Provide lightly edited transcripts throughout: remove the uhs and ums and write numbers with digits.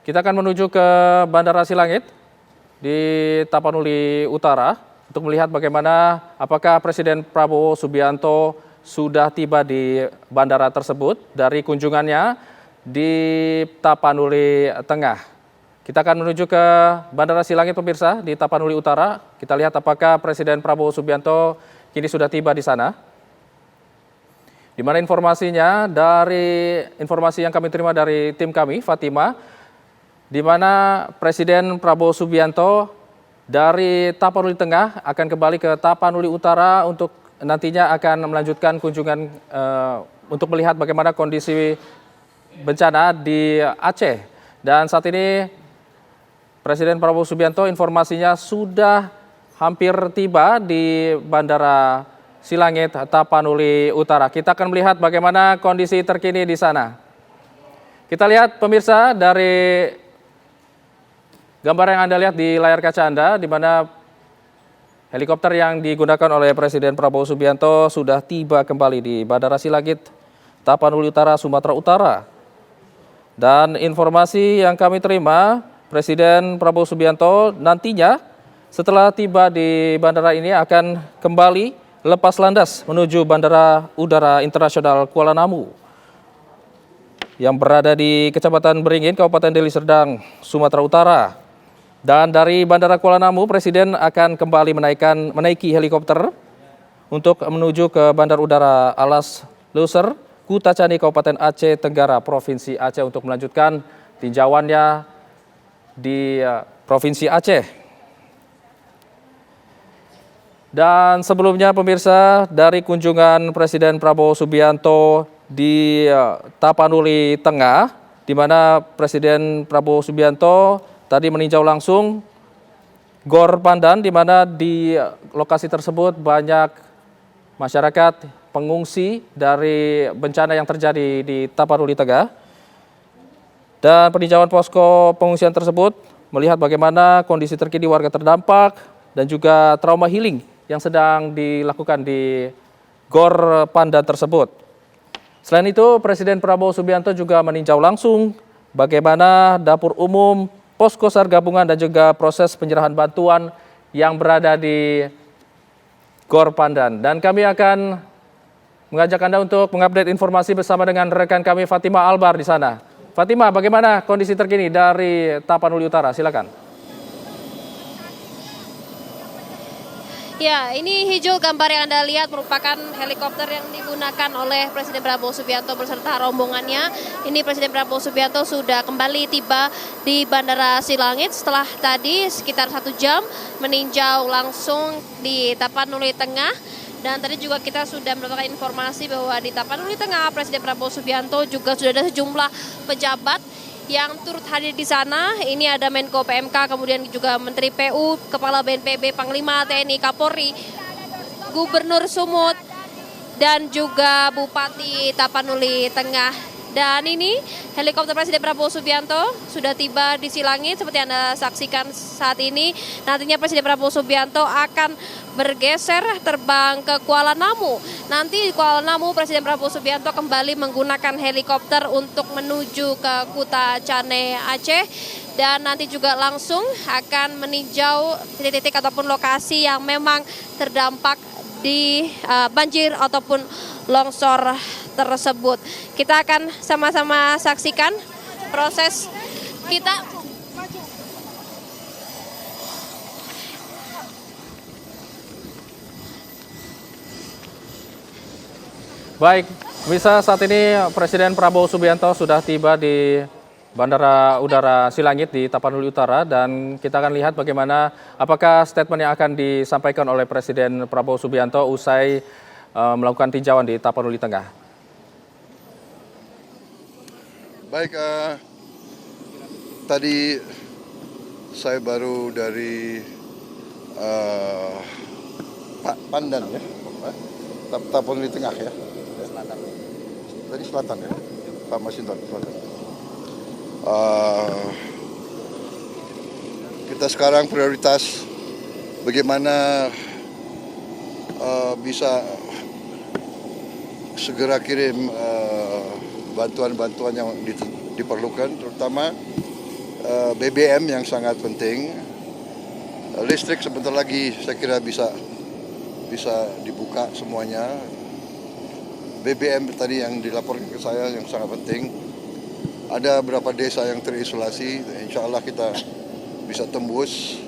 Kita akan menuju ke Bandara Silangit di Tapanuli Utara untuk melihat bagaimana apakah Presiden Prabowo Subianto sudah tiba di bandara tersebut dari kunjungannya di Tapanuli Tengah. Kita akan menuju ke Bandara Silangit pemirsa di Tapanuli Utara. Kita lihat apakah Presiden Prabowo Subianto kini sudah tiba di sana. Di mana informasinya dari informasi yang kami terima dari tim kami, Fatima, di mana Presiden Prabowo Subianto dari Tapanuli Tengah akan kembali ke Tapanuli Utara untuk nantinya akan melanjutkan kunjungan untuk melihat bagaimana kondisi bencana di Aceh. Dan saat ini Presiden Prabowo Subianto informasinya sudah hampir tiba di Bandara Silangit Tapanuli Utara. Kita akan melihat bagaimana kondisi terkini di sana. Kita lihat pemirsa dari gambar yang Anda lihat di layar kaca Anda, di mana helikopter yang digunakan oleh Presiden Prabowo Subianto sudah tiba kembali di Bandara Silangit Tapanuli Utara, Sumatera Utara. Dan informasi yang kami terima, Presiden Prabowo Subianto nantinya setelah tiba di bandara ini akan kembali lepas landas menuju Bandara Udara Internasional Kuala Namu yang berada di Kecamatan Beringin, Kabupaten Deli Serdang, Sumatera Utara. Dan dari Bandara Kuala Namu, Presiden akan kembali menaiki helikopter untuk menuju ke Bandar Udara Alas Loser, Kutacani, Kabupaten Aceh Tenggara, Provinsi Aceh untuk melanjutkan tinjauannya di Provinsi Aceh. Dan sebelumnya pemirsa, dari kunjungan Presiden Prabowo Subianto di Tapanuli Tengah, di mana Presiden Prabowo Subianto tadi meninjau langsung Gor Pandan, di mana di lokasi tersebut banyak masyarakat pengungsi dari bencana yang terjadi di Tapanuli Tengah. Dan peninjauan posko pengungsian tersebut melihat bagaimana kondisi terkini warga terdampak dan juga trauma healing yang sedang dilakukan di Gor Pandan tersebut. Selain itu, Presiden Prabowo Subianto juga meninjau langsung bagaimana dapur umum, posko SAR gabungan dan juga proses penyerahan bantuan yang berada di Gor Pandan. Dan kami akan mengajak Anda untuk mengupdate informasi bersama dengan rekan kami Fatima Albar di sana. Fatima, bagaimana kondisi terkini dari Tapanuli Utara? Silakan. Ya, ini hijau gambar yang Anda lihat merupakan helikopter yang digunakan oleh Presiden Prabowo Subianto beserta rombongannya. Ini Presiden Prabowo Subianto sudah kembali tiba di Bandara Silangit setelah tadi sekitar 1 jam meninjau langsung di Tapanuli Tengah. Dan tadi juga kita sudah mendapatkan informasi bahwa di Tapanuli Tengah Presiden Prabowo Subianto juga sudah ada sejumlah pejabat yang turut hadir di sana. Ini ada Menko PMK, kemudian juga Menteri PU, Kepala BNPB, Panglima TNI, Kapolri, Gubernur Sumut, dan juga Bupati Tapanuli Tengah. Dan ini helikopter Presiden Prabowo Subianto sudah tiba di Silangit seperti Anda saksikan saat ini. Nantinya Presiden Prabowo Subianto akan bergeser terbang ke Kuala Namu. Nanti di Kuala Namu Presiden Prabowo Subianto kembali menggunakan helikopter untuk menuju ke Kutacani Aceh. Dan nanti juga langsung akan meninjau titik-titik ataupun lokasi yang memang terdampak di banjir ataupun longsor tersebut. Kita akan sama-sama saksikan proses kita. Baik, bisa saat ini Presiden Prabowo Subianto sudah tiba di Bandara Udara Silangit di Tapanuli Utara, dan kita akan lihat bagaimana apakah statement yang akan disampaikan oleh Presiden Prabowo Subianto usai melakukan tinjauan di Tapanuli Tengah. Baik, tadi saya baru dari Pandan ya, Tapanuli Tengah ya. Selatan. Tadi selatan ya, Pak Masinton selatan. Kita sekarang prioritas bagaimana bisa segera kirim bantuan-bantuan yang diperlukan, terutama BBM yang sangat penting. Listrik sebentar lagi saya kira bisa dibuka semuanya. BBM tadi yang dilaporkan ke saya yang sangat penting. Ada beberapa desa yang terisolasi, insya Allah kita bisa tembus.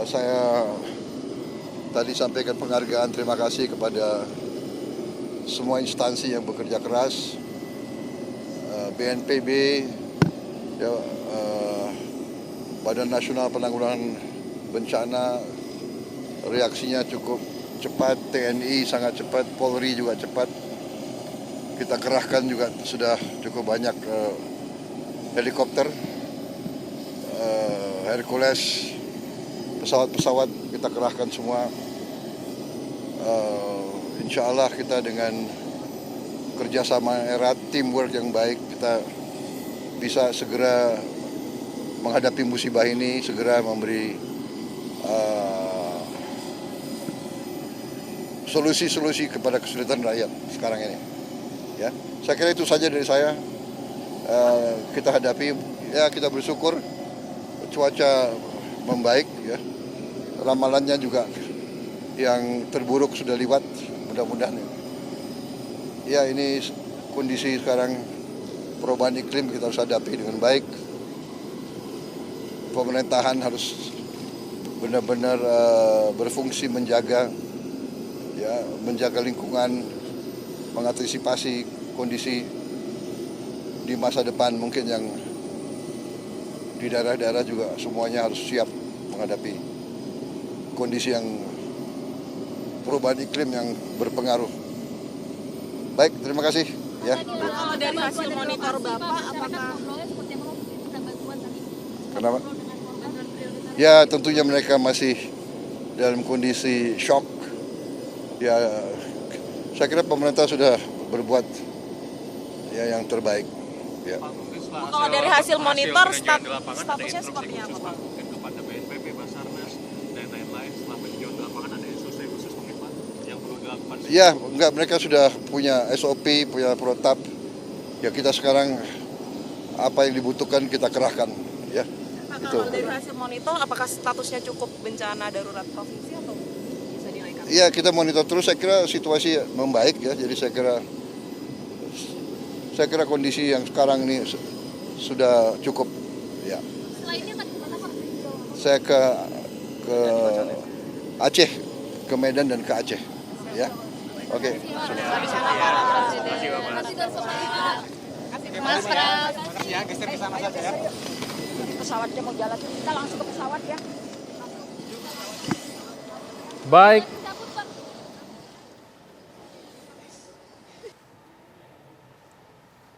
Saya tadi sampaikan penghargaan, terima kasih kepada semua instansi yang bekerja keras, BNPB, ya, Badan Nasional Penanggulangan Bencana, reaksinya cukup cepat, TNI sangat cepat, Polri juga cepat. Kita kerahkan juga sudah cukup banyak helikopter, Hercules, pesawat-pesawat kita kerahkan semua. Insya Allah kita dengan kerjasama erat, teamwork yang baik, kita bisa segera menghadapi musibah ini, segera memberi solusi-solusi kepada kesulitan rakyat sekarang ini. Ya, saya kira itu saja dari saya. Kita hadapi, ya kita bersyukur cuaca membaik, ya. Ramalannya juga yang terburuk sudah lewat, mudah-mudahan. Ya, ini kondisi sekarang perubahan iklim kita harus hadapi dengan baik. Pemerintahan harus benar-benar berfungsi menjaga lingkungan, mengantisipasi kondisi di masa depan mungkin yang di daerah-daerah juga semuanya harus siap menghadapi kondisi yang perubahan iklim yang berpengaruh. Baik, terima kasih. Ya. Kalau dari hasil monitor Bapak, apakah Kenapa? Ya, tentunya mereka masih dalam kondisi shock. Ya, saya kira pemerintah sudah berbuat ya yang terbaik. Ya. kalau dari hasil monitor statusnya seperti apa, Pak? Mungkin kepada BNPB, Basarnas, dan lain-lain setelah meninjau di lapangan ada SOP khusus mungkin Pak yang perlu dilakukan? Ya, enggak, mereka sudah punya SOP, punya protap. Ya, kita sekarang apa yang dibutuhkan kita kerahkan. Ya. Kalau dari hasil monitor, apakah statusnya cukup bencana darurat provinsi atau bisa dinaikkan? Iya, kita monitor terus. Saya kira situasi membaik ya. Jadi saya kira kondisi yang sekarang ini sudah cukup. Ya. Selainnya tadi mana Pak? Saya ke Aceh, ke Medan dan ke Aceh. Ya. Oke. Mas Pras. Pesawatnya mau jalan, kita langsung ke pesawat ya. Baik.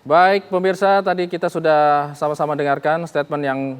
Baik, pemirsa, tadi kita sudah sama-sama dengarkan statement yang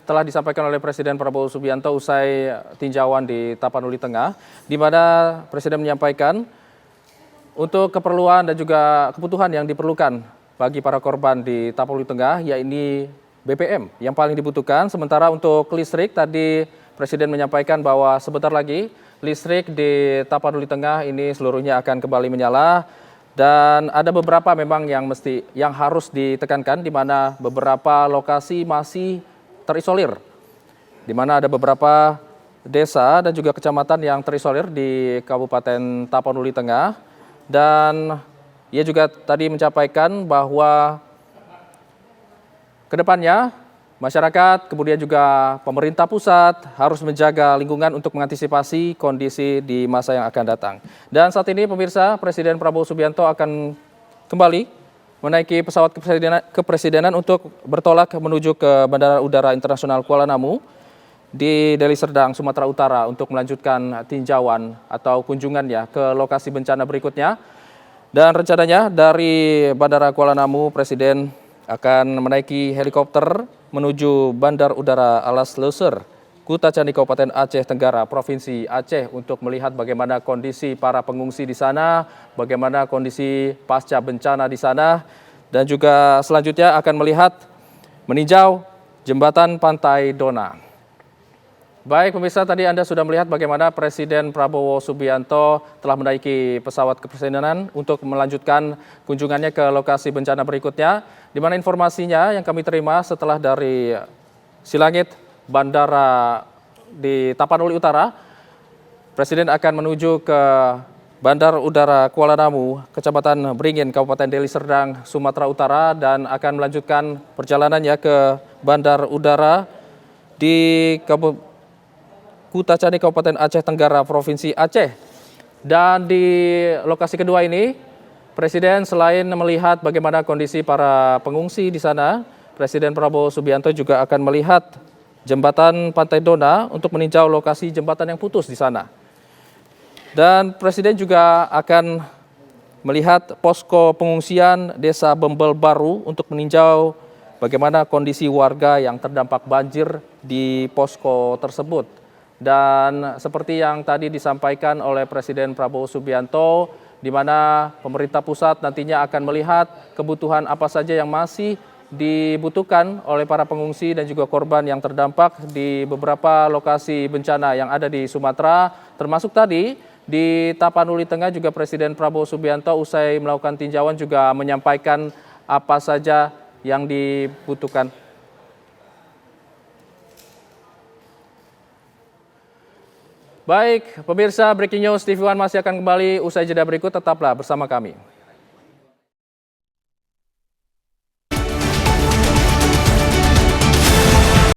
telah disampaikan oleh Presiden Prabowo Subianto usai tinjauan di Tapanuli Tengah, di mana Presiden menyampaikan untuk keperluan dan juga kebutuhan yang diperlukan bagi para korban di Tapanuli Tengah, yakni BBM yang paling dibutuhkan. Sementara untuk listrik, tadi Presiden menyampaikan bahwa sebentar lagi listrik di Tapanuli Tengah ini seluruhnya akan kembali menyala. Dan ada beberapa memang yang harus ditekankan, di mana beberapa lokasi masih terisolir, di mana ada beberapa desa dan juga kecamatan yang terisolir di Kabupaten Tapanuli Tengah. Dan ia juga tadi menyampaikan bahwa kedepannya masyarakat, kemudian juga pemerintah pusat harus menjaga lingkungan untuk mengantisipasi kondisi di masa yang akan datang. Dan saat ini pemirsa, Presiden Prabowo Subianto akan kembali menaiki pesawat kepresidenan untuk bertolak menuju ke Bandara Udara Internasional Kuala Namu di Deli Serdang, Sumatera Utara untuk melanjutkan tinjauan atau kunjungannya ke lokasi bencana berikutnya. Dan rencananya dari Bandara Kuala Namu, Presiden akan menaiki helikopter menuju Bandar Udara Alas Leuser, Kuta Candi, Kabupaten Aceh Tenggara, Provinsi Aceh, untuk melihat bagaimana kondisi para pengungsi di sana, bagaimana kondisi pasca bencana di sana, dan juga selanjutnya akan meninjau jembatan Pantai Dona. Baik pemirsa, tadi Anda sudah melihat bagaimana Presiden Prabowo Subianto telah menaiki pesawat kepresidenan untuk melanjutkan kunjungannya ke lokasi bencana berikutnya, di mana informasinya yang kami terima setelah dari Silangit, Bandara di Tapanuli Utara, Presiden akan menuju ke Bandar Udara Kuala Namu, Kecamatan Beringin, Kabupaten Deli Serdang, Sumatera Utara, dan akan melanjutkan perjalanannya ke Bandar Udara di Kutacani, Kabupaten Aceh Tenggara, Provinsi Aceh. Dan di lokasi kedua ini, Presiden selain melihat bagaimana kondisi para pengungsi di sana, Presiden Prabowo Subianto juga akan melihat jembatan Pantai Dona untuk meninjau lokasi jembatan yang putus di sana. Dan Presiden juga akan melihat posko pengungsian Desa Bembel Baru untuk meninjau bagaimana kondisi warga yang terdampak banjir di posko tersebut. Dan seperti yang tadi disampaikan oleh Presiden Prabowo Subianto, di mana pemerintah pusat nantinya akan melihat kebutuhan apa saja yang masih dibutuhkan oleh para pengungsi dan juga korban yang terdampak di beberapa lokasi bencana yang ada di Sumatera, termasuk tadi di Tapanuli Tengah juga Presiden Prabowo Subianto usai melakukan tinjauan juga menyampaikan apa saja yang dibutuhkan. Baik, pemirsa, Breaking News TV One masih akan kembali usai jeda berikut, tetaplah bersama kami.